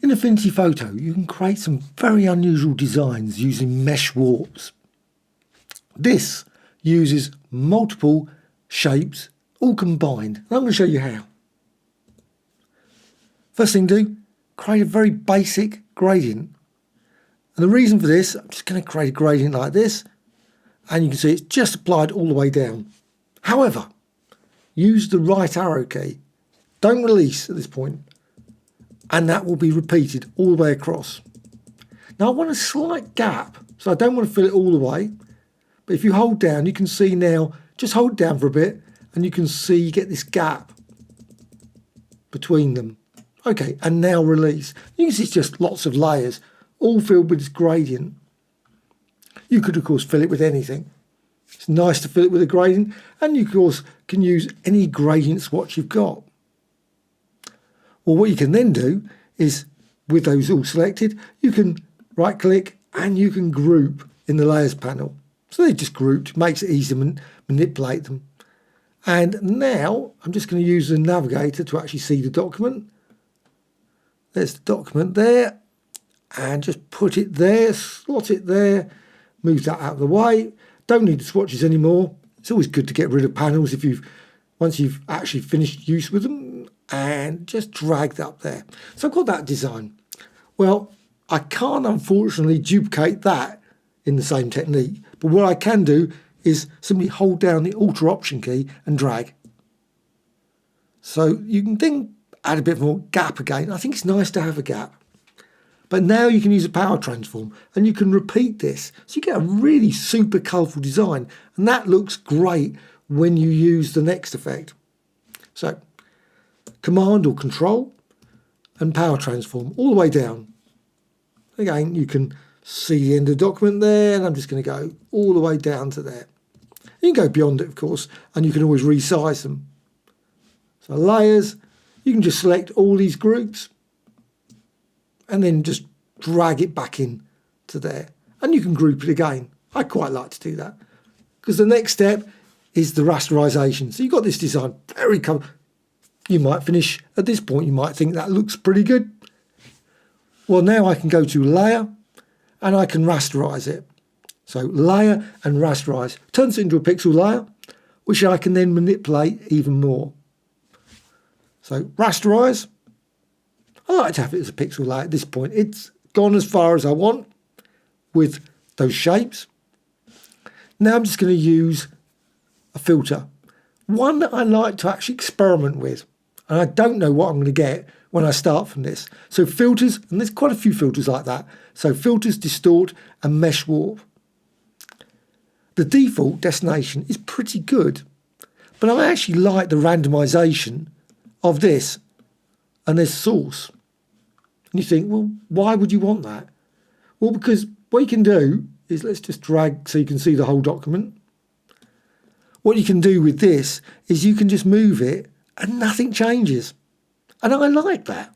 In Affinity Photo, you can create some very unusual designs using mesh warps. This uses multiple shapes all combined, and I'm going to show you how. First thing to do, create a very basic gradient. And the reason for this, I'm just going to create a gradient like this, and you can see it's just applied all the way down. However, use the right arrow key. Don't release at this point, and that will be repeated all the way across. Now I want a slight gap, so I don't want to fill it all the way, but if you hold down, you can see now, just hold down for a bit, and you can see you get this gap between them. Okay, and now release. You can see it's just lots of layers, all filled with this gradient. You could, of course, fill it with anything. It's nice to fill it with a gradient, and you, of course, can use any gradient swatch you've got. Well, what you can then do is, with those all selected, you can right-click and you can group in the Layers panel. So they're just grouped, makes it easy to manipulate them. And now I'm just going to use the navigator to actually see the document. There's the document there, and just put it there, slot it there, move that out of the way. Don't need the swatches anymore. It's always good to get rid of panels once you've actually finished use with them, and just drag that up there. So I've got that design. Well, I can't unfortunately duplicate that in the same technique, but what I can do is simply hold down the Alt Option key and drag. So you can then add a bit more gap again. I think it's nice to have a gap. But now you can use a power transform and you can repeat this. So you get a really super colourful design, and that looks great when you use the next effect. So Command or Control and power transform all the way down. Again, you can see the end of the document there, and I'm just going to go all the way down to there. You can go beyond it, of course, and you can always resize them. So layers, you can just select all these groups and then just drag it back in to there. And you can group it again. I quite like to do that because the next step is the rasterization. So you've got this design very colourful. You might finish at this point, you might think that looks pretty good. Well, now I can go to Layer and I can rasterize it. So Layer and rasterize turns it into a pixel layer, which I can then manipulate even more. So rasterize, I like to have it as a pixel layer at this point. It's gone as far as I want with those shapes. Now I'm just going to use a filter, one that I like to actually experiment with, and I don't know what I'm going to get when I start from this. So filters, and there's quite a few filters like that. So filters, distort and mesh warp. The default destination is pretty good, but I actually like the randomization of this, and there's source. And you think, well, why would you want that? Well, because what you can do is, let's just drag so you can see the whole document. What you can do with this is you can just move it and nothing changes. And I like that.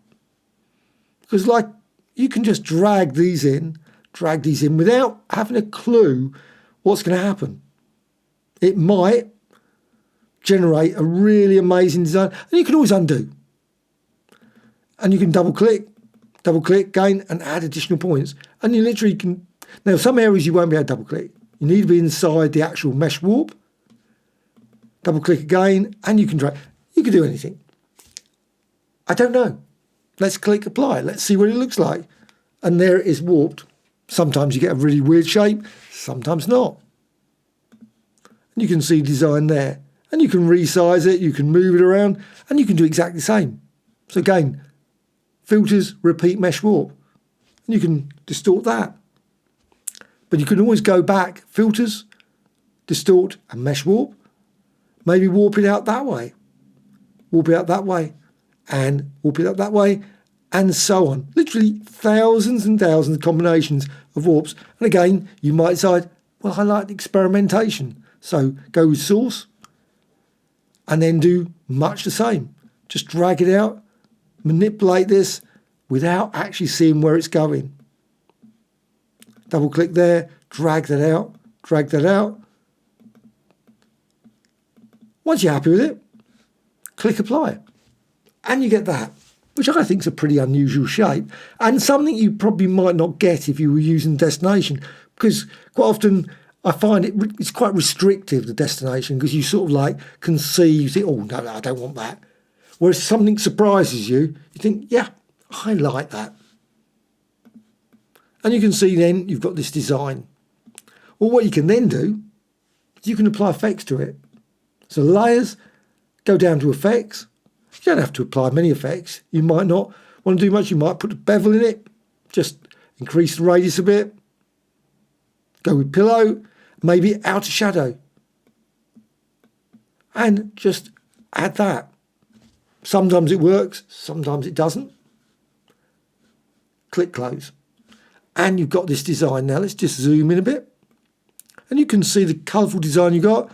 Because like you can just drag these in without having a clue what's going to happen. It might generate a really amazing design, and you can always undo. And you can double click again and add additional points. And you literally can, now some areas you won't be able to double click. You need to be inside the actual mesh warp. Double click again and you can drag. You can do anything. I don't know. Let's click apply. Let's see what it looks like. And there it is warped. Sometimes you get a really weird shape, sometimes not. And you can see design there. And you can resize it, you can move it around, and you can do exactly the same. So again, filters, repeat mesh warp. And you can distort that. But you can always go back, filters, distort and mesh warp. Maybe warp it out that way. Warp it out that way. And warp it out that way. And so on. Literally thousands and thousands of combinations of warps. And again, you might decide, well, I like the experimentation. So go with source. And then do much the same. Just drag it out, manipulate this without actually seeing where it's going. Double click there, drag that out, drag that out. Once you're happy with it, click apply. And you get that. which I think is a pretty unusual shape, and something you probably might not get if you were using destination, because quite often I find it's quite restrictive, the destination, because you sort of like conceive it, oh no, I don't want that. Whereas something surprises you, you think, yeah, I like that. And you can see then you've got this design. Well, what you can then do, you can apply effects to it. So layers, go down to effects. You don't have to apply many effects. You might not want to do much. You might put a bevel in it, just increase the radius a bit. Go with pillow, maybe outer shadow. And just add that. Sometimes it works, sometimes it doesn't. Click close. And you've got this design now. Let's just zoom in a bit. And you can see the colourful design you got.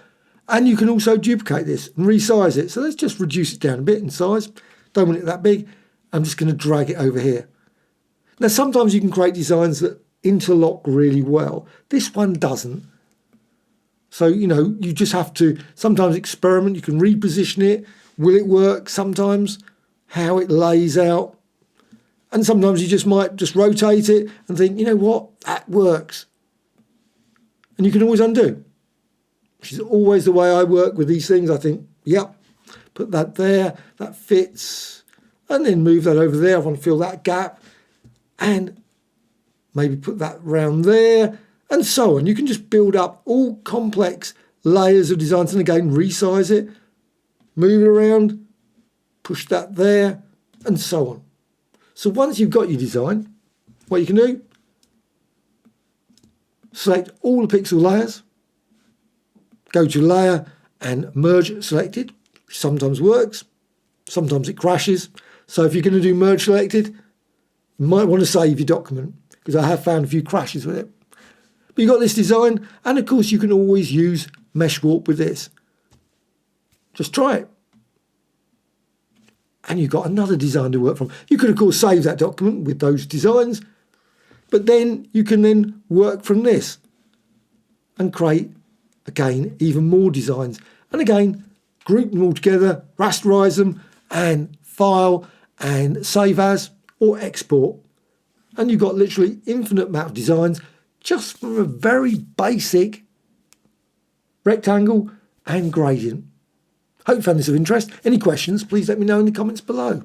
And you can also duplicate this and resize it. So let's just reduce it down a bit in size. Don't want it that big. I'm just going to drag it over here. Now, sometimes you can create designs that interlock really well. This one doesn't. So, you know, you just have to sometimes experiment. You can reposition it. Will it work? Sometimes how it lays out. And sometimes you just might just rotate it and think, you know what, that works. And you can always undo. Which is always the way I work with these things. I think, yep, put that there, that fits. And then move that over there. I want to fill that gap. And maybe put that round there. And so on. You can just build up all complex layers of designs. And again, resize it. Move it around. Push that there. And so on. So once you've got your design, what you can do, select all the pixel layers, go to layer and merge selected, which sometimes works, sometimes it crashes. So if you're going to do merge selected, you might want to save your document, because I have found a few crashes with it. But you've got this design, and of course you can always use mesh warp with this. Just try it. And you've got another design to work from. You could, of course, save that document with those designs, but then you can then work from this and create, again, even more designs. And again, group them all together, rasterize them, and file, and save as, or export. And you've got literally infinite amount of designs just from a very basic rectangle and gradient. Hope you found this of interest. Any questions, please let me know in the comments below.